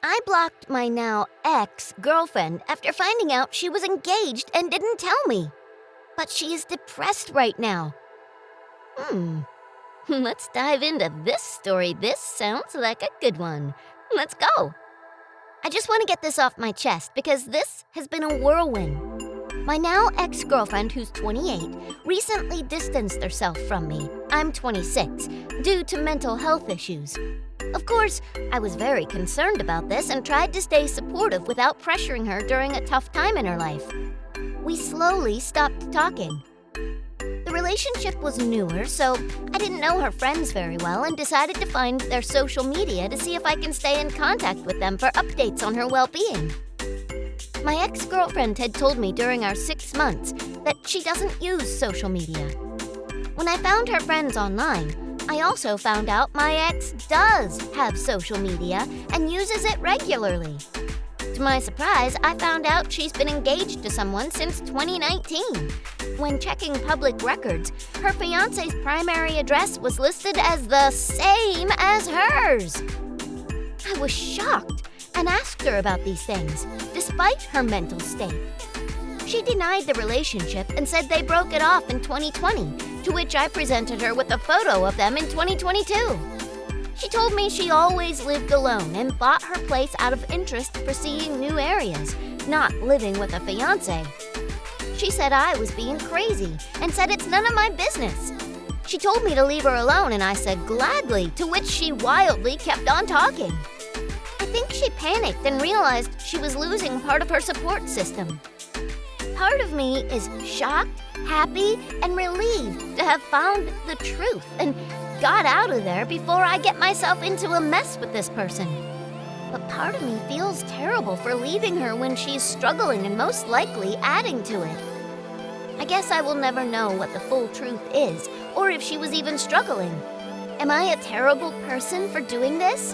I blocked my now ex-girlfriend after finding out she was engaged and didn't tell me. But she is depressed right now. Let's dive into this story. This sounds like a good one. Let's go. I just want to get this off my chest because this has been a whirlwind. My now ex-girlfriend, who's 28, recently distanced herself from me. I'm 26, due to mental health issues. Of course, I was very concerned about this and tried to stay supportive without pressuring her during a tough time in her life. We slowly stopped talking. The relationship was newer, so I didn't know her friends very well and decided to find their social media to see if I can stay in contact with them for updates on her well-being. My ex-girlfriend had told me during our 6 months that she doesn't use social media. When I found her friends online, I also found out my ex does have social media and uses it regularly. To my surprise, I found out she's been engaged to someone since 2019. When checking public records, her fiancé's primary address was listed as the same as hers. I was shocked and asked her about these things, despite her mental state. She denied the relationship and said they broke it off in 2020, to which I presented her with a photo of them in 2022. She told me she always lived alone and bought her place out of interest for seeing new areas, not living with a fiancé. She said I was being crazy and said it's none of my business. She told me to leave her alone and I said gladly, to which she wildly kept on talking. I think she panicked and realized she was losing part of her support system. Part of me is shocked, happy, and relieved to have found the truth and got out of there before I get myself into a mess with this person. But part of me feels terrible for leaving her when she's struggling and most likely adding to it. I guess I will never know what the full truth is or if she was even struggling. Am I a terrible person for doing this?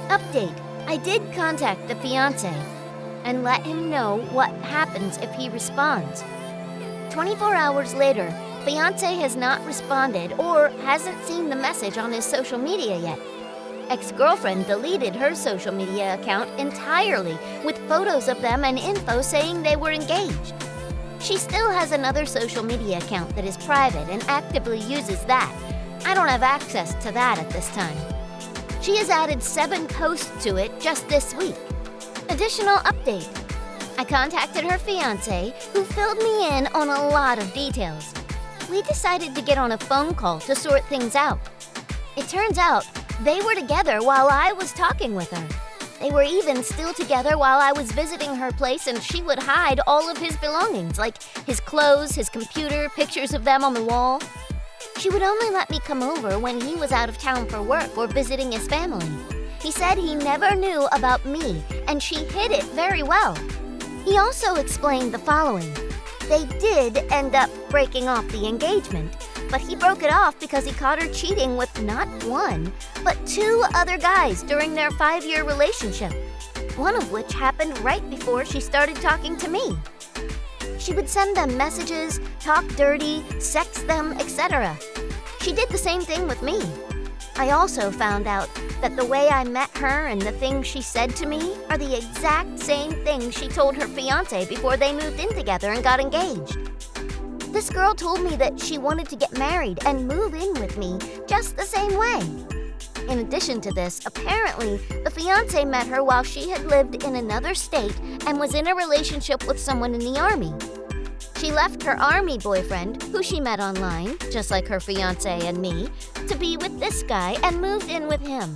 Update: I did contact the fiancé and let him know what happens if he responds. 24 hours later, fiancé has not responded or hasn't seen the message on his social media yet. Ex-girlfriend deleted her social media account entirely with photos of them and info saying they were engaged. She still has another social media account that is private and actively uses that. I don't have access to that at this time. She has added 7 posts to it just this week. Additional update: I contacted her fiancé, who filled me in on a lot of details. We decided to get on a phone call to sort things out. It turns out they were together while I was talking with her. They were even still together while I was visiting her place, and she would hide all of his belongings, like his clothes, his computer, pictures of them on the wall. She would only let me come over when he was out of town for work or visiting his family. He said he never knew about me, and she hid it very well. He also explained the following: they did end up breaking off the engagement, but he broke it off because he caught her cheating with not 1, but 2 other guys during their 5-year relationship, one of which happened right before she started talking to me. She would send them messages, talk dirty, sex them, etc. She did the same thing with me. I also found out that the way I met her and the things she said to me are the exact same things she told her fiancé before they moved in together and got engaged. This girl told me that she wanted to get married and move in with me just the same way. In addition to this, apparently, the fiancé met her while she had lived in another state and was in a relationship with someone in the army. She left her army boyfriend, who she met online, just like her fiancé and me, to be with this guy and moved in with him.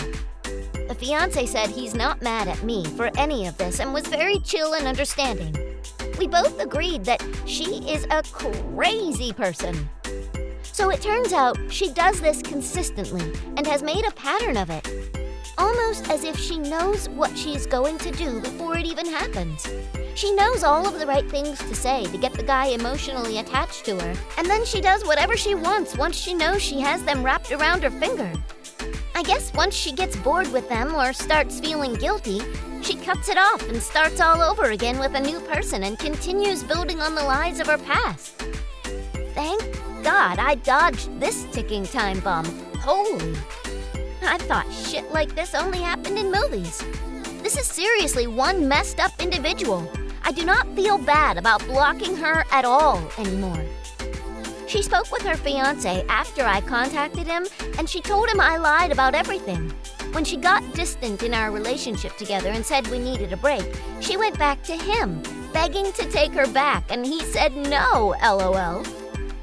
The fiancé said he's not mad at me for any of this and was very chill and understanding. We both agreed that she is a crazy person. So it turns out she does this consistently and has made a pattern of it, almost as if she knows what she's going to do before it even happens. She knows all of the right things to say to get the guy emotionally attached to her, and then she does whatever she wants once she knows she has them wrapped around her finger. I guess once she gets bored with them or starts feeling guilty, she cuts it off and starts all over again with a new person and continues building on the lies of her past. Thank God I dodged this ticking time bomb. Holy. I've thought shit like this only happened in movies. This is seriously one messed up individual. I do not feel bad about blocking her at all anymore. She spoke with her fiancé after I contacted him, and she told him I lied about everything. When she got distant in our relationship together and said we needed a break, she went back to him, begging to take her back, and he said no, LOL.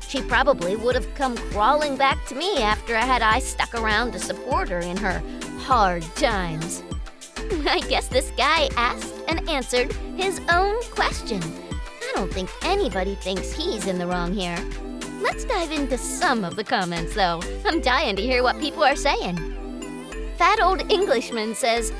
She probably would have come crawling back to me after I stuck around to support her in her hard times. I guess this guy asked and answered his own question. I don't think anybody thinks he's in the wrong here. Let's dive into some of the comments, though. I'm dying to hear what people are saying. Fat Old Englishman says,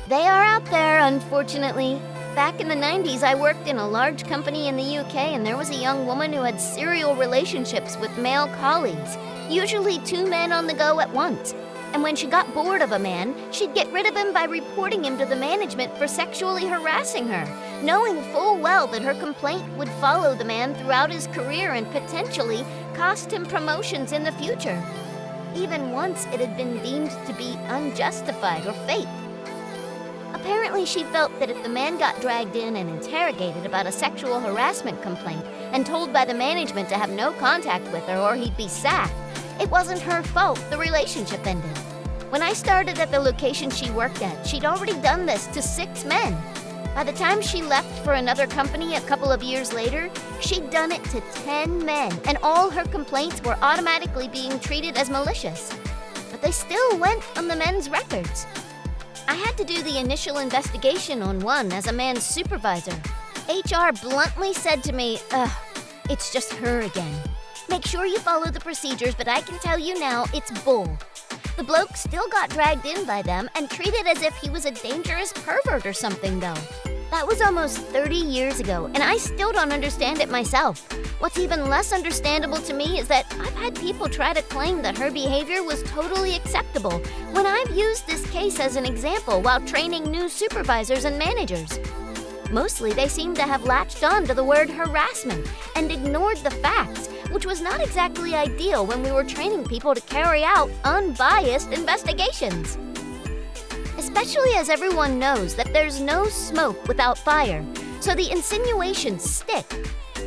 "They are out there, unfortunately. Back in the 90s, I worked in a large company in the UK, and there was a young woman who had serial relationships with male colleagues, usually 2 men on the go at once. And when she got bored of a man, she'd get rid of him by reporting him to the management for sexually harassing her, knowing full well that her complaint would follow the man throughout his career and potentially cost him promotions in the future. Even once it had been deemed to be unjustified or fake. Apparently, she felt that if the man got dragged in and interrogated about a sexual harassment complaint and told by the management to have no contact with her or he'd be sacked, it wasn't her fault the relationship ended. When I started at the location she worked at, she'd already done this to 6 men. By the time she left for another company a couple of years later, she'd done it to 10 men, and all her complaints were automatically being treated as malicious. But they still went on the men's records. I had to do the initial investigation on one as a man's supervisor. HR bluntly said to me, it's just her again. Make sure you follow the procedures, but I can tell you now, it's bull. The bloke still got dragged in by them and treated as if he was a dangerous pervert or something, though. That was almost 30 years ago, and I still don't understand it myself. What's even less understandable to me is that I've had people try to claim that her behavior was totally acceptable when I've used this case as an example while training new supervisors and managers. Mostly, they seem to have latched on to the word harassment and ignored the facts, which was not exactly ideal when we were training people to carry out unbiased investigations. Especially as everyone knows that there's no smoke without fire, so the insinuations stick.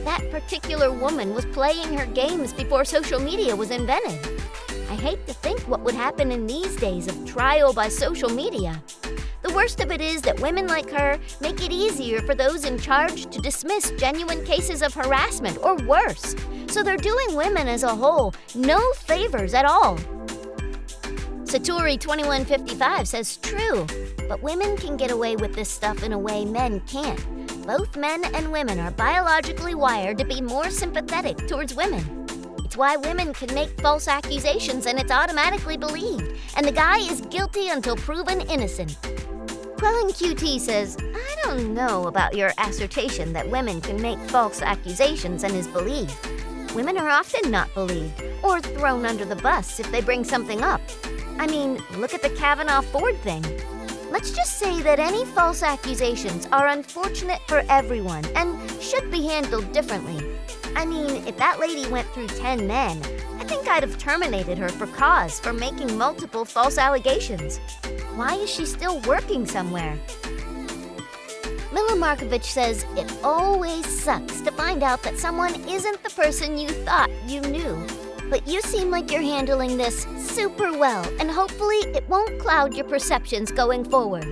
That particular woman was playing her games before social media was invented. I hate to think what would happen in these days of trial by social media. The worst of it is that women like her make it easier for those in charge to dismiss genuine cases of harassment or worse. So they're doing women as a whole no favors at all. Satori2155 says true, but women can get away with this stuff in a way men can't. Both men and women are biologically wired to be more sympathetic towards women. It's why women can make false accusations and it's automatically believed, and the guy is guilty until proven innocent. Quelling QT says, I don't know about your assertion that women can make false accusations and is believed. Women are often not believed or thrown under the bus if they bring something up. I mean, look at the Kavanaugh-Ford thing. Let's just say that any false accusations are unfortunate for everyone and should be handled differently. I mean, if that lady went through 10 men, I think I'd have terminated her for cause for making multiple false allegations. Why is she still working somewhere? Mila Markovich says, it always sucks to find out that someone isn't the person you thought you knew. But you seem like you're handling this super well, and hopefully it won't cloud your perceptions going forward.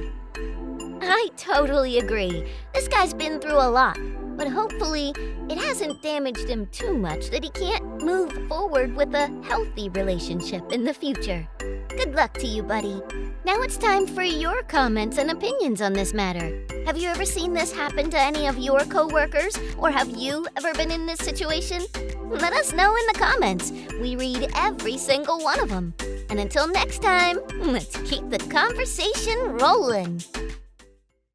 I totally agree. This guy's been through a lot, but hopefully it hasn't damaged him too much that he can't move forward with a healthy relationship in the future. Good luck to you, buddy. Now it's time for your comments and opinions on this matter. Have you ever seen this happen to any of your coworkers, or have you ever been in this situation? Let us know in the comments. We read every single one of them. And until next time, let's keep the conversation rolling.